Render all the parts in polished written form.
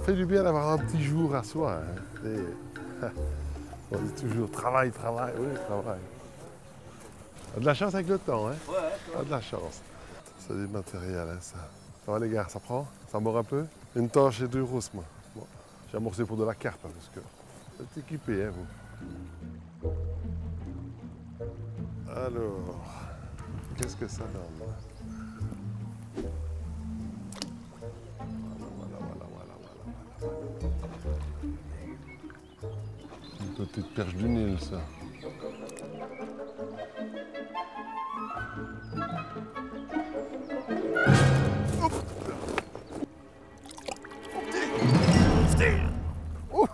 fait du bien d'avoir un petit jour à soi. Hein. On dit toujours travail, travail, oui, travail. On a de la chance avec le temps, hein? Ouais, On a de la chance. C'est du matériel, hein, ça. Ça va les gars, ça prend? Ça mord un peu? Une torche et 2 rousses, moi. Bon, j'ai amorcé pour de la carte, hein, parce que vous êtes équipés, hein, vous. Alors, qu'est-ce que ça donne? Une petite perche du Nil, ça.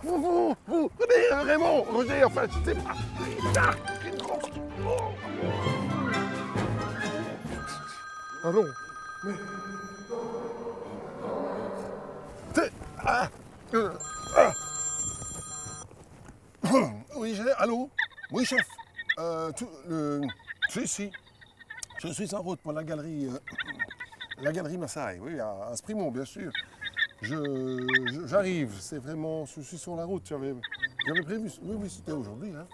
Vous, Raymond, Roger, enfin, c'est pas... Ah non, mais... Oui, allô? Oui, chef. Si. Je suis en route pour la galerie Massaï, oui, à Sprimont, bien sûr. J'arrive, c'est vraiment, je suis sur la route, j'avais prévu, oui, c'était aujourd'hui, hein.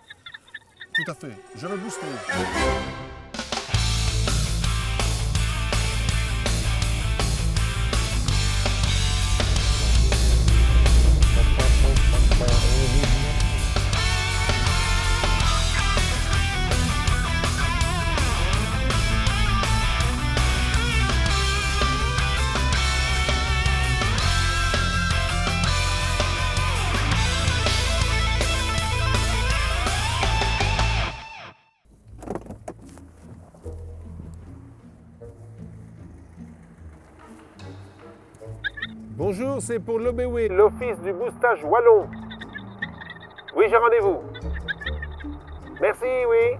Tout à fait, je vais booster. Bonjour, c'est pour l'OBW, l'Office du boostage wallon. Oui, j'ai rendez-vous. Merci, oui.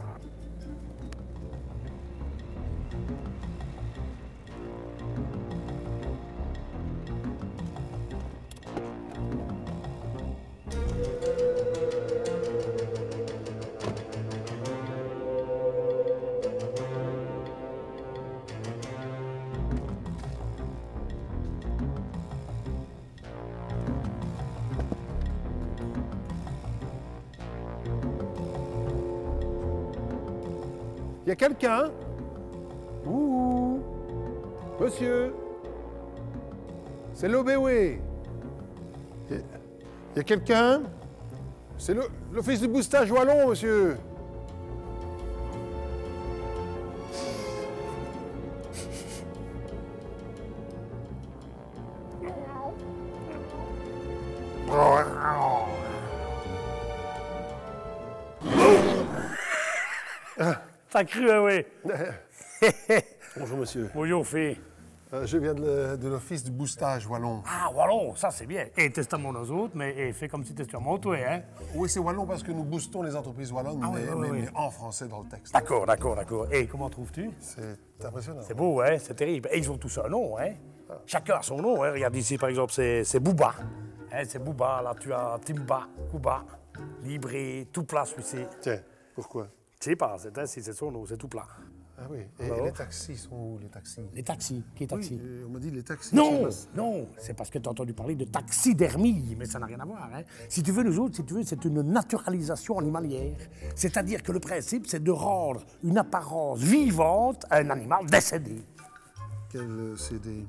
Il y a quelqu'un? Ouh! Monsieur? C'est l'OBW. Il y a quelqu'un? C'est l'Office du boostage wallon, monsieur. T'as cru, hein, oui. Bonjour, monsieur. Bonjour, fille. Je viens de l'Office du boostage wallon. Ah, wallon, ça c'est bien. Et testament aux autres, mais fais comme si t'étais sur mon toit, hein. Oui, c'est wallon parce que nous boostons les entreprises wallonnes, mais en français dans le texte. D'accord. Et comment trouves-tu? C'est impressionnant. C'est beau, hein, c'est terrible. Et ils ont tous un nom, hein. Chacun a son nom, hein. Regarde ici, par exemple, c'est Booba. Hein, c'est Booba, là tu as Timba, Kuba, Libré, tout plat celui-ci. Tiens, pourquoi? Je sais pas, c'est son nom, c'est tout plat. Ah oui, et les taxis sont où, les taxis? Les taxis, qui est taxi? Oui, on m'a dit les taxis. Non, c'est parce que tu as entendu parler de taxidermie, mais ça n'a rien à voir. Hein. Si tu veux, nous autres, c'est une naturalisation animalière. C'est-à-dire que le principe, c'est de rendre une apparence vivante à un animal décédé. Quel CD?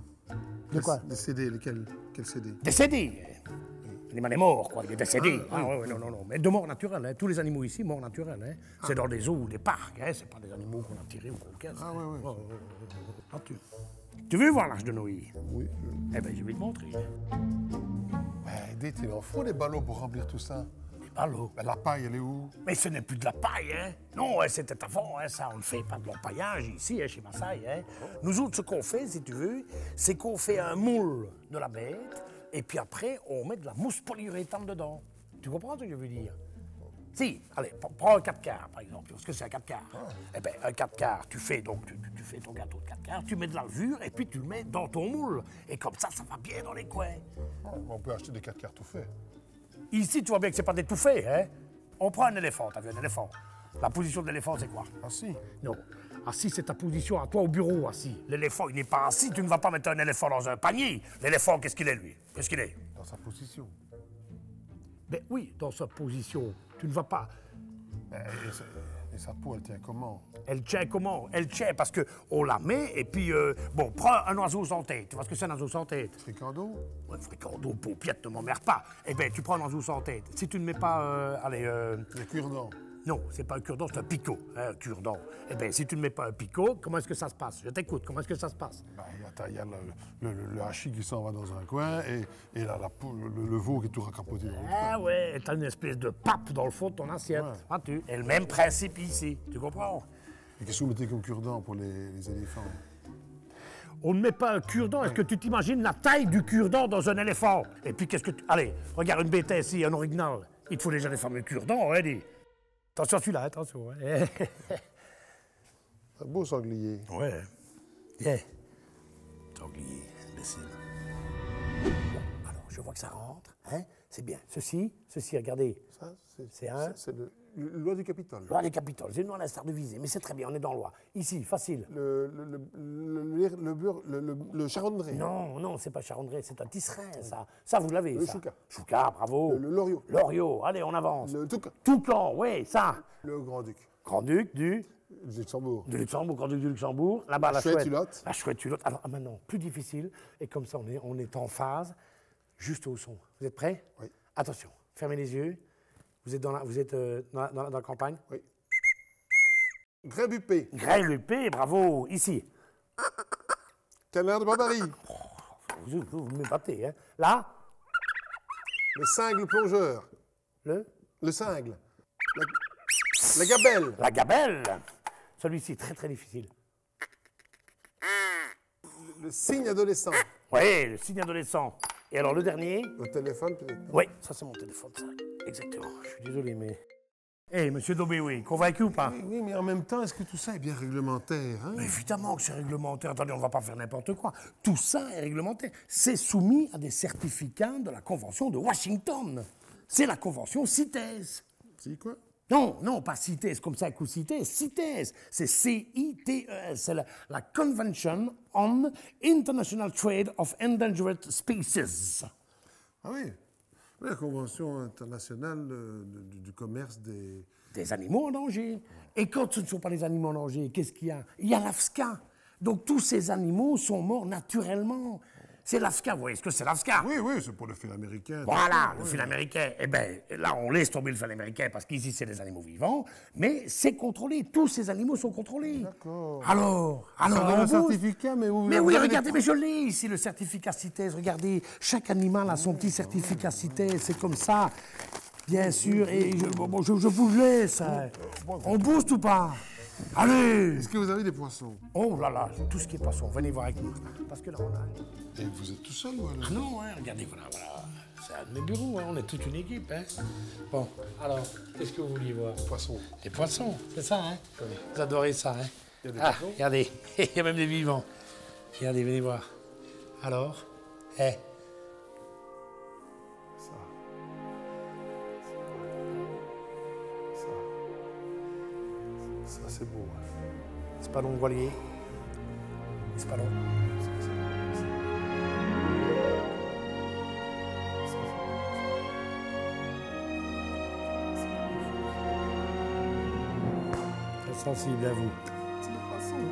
De quoi? Des CD, lesquels? Quel CD? Décédé. L'animal est mort, quoi, il est décédé. Non, mais de mort naturelle. Hein. Tous les animaux ici, mort naturelle. Hein. C'est dans des zoos ou des parcs, hein. C'est pas des animaux qu'on a tirés ou qu'on casse. Ah oui. Tu veux voir l'Arche de Noé? Oui. Eh bien, je vais te montrer. Edith, il en faut des ballots pour remplir tout ça. Des ballots? Ben, la paille, elle est où? Mais ce n'est plus de la paille, hein? Non, c'était avant, hein, ça, on ne fait pas de l'empaillage ici, hein, chez Massaï, hein? Nous autres, ce qu'on fait, si tu veux, c'est qu'on fait un moule de la bête, et puis après, on met de la mousse polyuréthane dedans. Tu comprends ce que je veux dire? Si, allez, prends un 4 quarts, par exemple. Parce que c'est un 4 quarts. Eh bien, un 4 quarts, tu fais donc, tu fais ton gâteau de 4 quarts, tu mets de la levure, et puis tu le mets dans ton moule. Et comme ça va bien dans les coins. On peut acheter des 4 quarts tout faits. Ici, tu vois bien que c'est pas des tout faits, hein? On prend un éléphant, t'as vu, un éléphant. La position de l'éléphant, c'est quoi? Assis. Non. Assis, c'est ta position à toi au bureau, assis. L'éléphant, il n'est pas assis, tu ne vas pas mettre un éléphant dans un panier. L'éléphant, qu'est-ce qu'il est, lui? Qu'est-ce qu'il est? Dans sa position. Ben oui, dans sa position. Tu ne vas pas... Et sa peau, elle tient comment? Elle tient comment? Elle tient parce qu'on la met et puis... bon, prends un oiseau sans tête. Tu vois ce que c'est un oiseau sans tête? Fricando? Ouais, fricando, paupiette, ne m'emmerde pas. Eh bien, tu prends un oiseau sans tête. Si tu ne mets pas... Le cure-dent. Non, c'est pas un cure-dent, c'est un picot, hein, un cure-dent. Eh bien, si tu ne mets pas un picot, comment est-ce que ça se passe? Je t'écoute, comment est-ce que ça se passe? Ben, il y a le hachis qui s'en va dans un coin et là, le veau qui est tout raccapoté dans l'autre coin. Ah ouais, t'as une espèce de pape dans le fond de ton assiette. Ouais. Vois-tu? Et le même principe ici, tu comprends? Et qu'est-ce que vous mettez comme cure-dent pour les éléphants? On ne met pas un cure-dent. Est-ce que tu t'imagines la taille du cure-dent dans un éléphant? Et puis qu'est-ce que tu... Allez, regarde une bêta ici, un original. Il te faut déjà les fameux cure-dents, hein, dis. Attention celui-là, attention. Hein. Un beau sanglier. Ouais. Yeah. Sanglier, imbécile. Bon, alors, je vois que ça rentre, hein? C'est bien. Ceci, regardez. Ça, C'est le loi du Capitole. Loi des Capitoles, c'est une loi à l'instar de visée, mais c'est très bien, on est dans loi. Ici, facile. Le charondré. Non, c'est pas charondré, c'est un tisserin, ça. Ça, vous l'avez, Le ça. chouka. Chouka, bravo. Le loriot. Loriot, allez, on avance. Le toucan. Toucan, oui, ça. Le grand-duc. Grand-duc du Luxembourg. Luxembourg, grand-duc du Luxembourg. Là-bas, la chouette. Hulotte. La chouette hulotte. Alors, maintenant, plus difficile, et comme ça, on est en phase, juste au son. Vous êtes prêts? Oui. Attention, fermez les yeux. Vous êtes dans la campagne? Oui. Grès-Buppé. Grès-Buppé, bravo, ici. Canard de Barbarie. Vous me battez, hein. Là, Le cingle plongeur. Le cingle. La gabelle. la gabelle. Celui-ci, très très difficile. Le cygne adolescent. Oui, le signe adolescent. Et alors le dernier? Le téléphone, peut-être. Oui, ça c'est mon téléphone, ça. Exactement. Je suis désolé, mais... Hé, monsieur Dobé, oui, convaincu ou pas? Oui, mais en même temps, est-ce que tout ça est bien réglementaire, hein? Mais évidemment que c'est réglementaire. Attendez, on ne va pas faire n'importe quoi. Tout ça est réglementaire. C'est soumis à des certificats de la Convention de Washington. C'est la Convention CITES. C'est quoi? Non, pas CITES comme ça, un coup CITES. CITES, c'est C-I-T-E-S. C'est la Convention on International Trade of Endangered Species. Ah oui. Oui, la Convention internationale du commerce des... Des animaux en danger. Et quand ce ne sont pas les animaux en danger, qu'est-ce qu'il y a? Il y a l'AFSCA. Donc tous ces animaux sont morts naturellement. C'est l'AFSCA, vous voyez ce que c'est l'AFSCA? Oui, c'est pour le fil américain. Voilà, le fil américain. Eh bien, là, on laisse tomber le fil américain parce qu'ici, c'est des animaux vivants, mais c'est contrôlé. Tous ces animaux sont contrôlés. D'accord. Alors, Ça donne on un bouge. certificat, mais où... Mais oui, regardez, mais je l'ai ici, le certificat CITES. Regardez, chaque animal a son petit certificat CITES, c'est comme ça. Bien sûr, et je vous laisse. On booste ou pas? Allez! Est-ce que vous avez des poissons? Oh là là, tout ce qui est poisson, venez voir avec nous. Parce que là, on a... Et vous êtes tout seul, ou alors? Ah non, hein, regardez, voilà. C'est un de mes bureaux, hein, on est toute une équipe. Hein. Bon, alors, qu'est-ce que vous vouliez voir? Poissons. Des poissons, c'est ça, hein? Vous adorez ça, hein? Il y a des poissons? Regardez, il y a même des vivants. Regardez, venez voir. Alors, Ça, c'est beau. Hein. c'est pas long, voilier. C'est pas long. Très sensible à vous. C'est des poissons.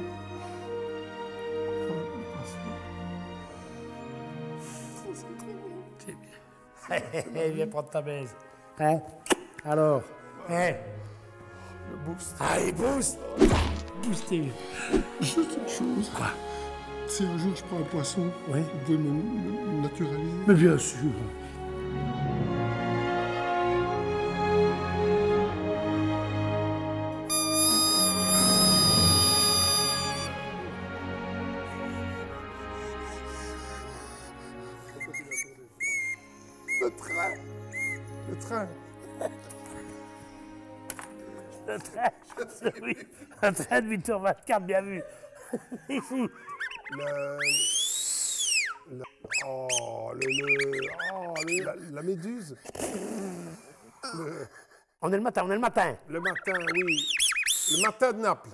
C'est bien. Viens prendre ta baise. Hein? Alors, Le boost. allez, boost! Boostez. Juste une chose. Quoi? Si un jour je prends un poisson, Oui. vous pouvez me naturaliser? Mais bien sûr. Le train. Le train. Le train, oui, un train de 8h24, bien vu. Ici. La méduse. On est le matin, Le matin, oui. Le matin de Naples.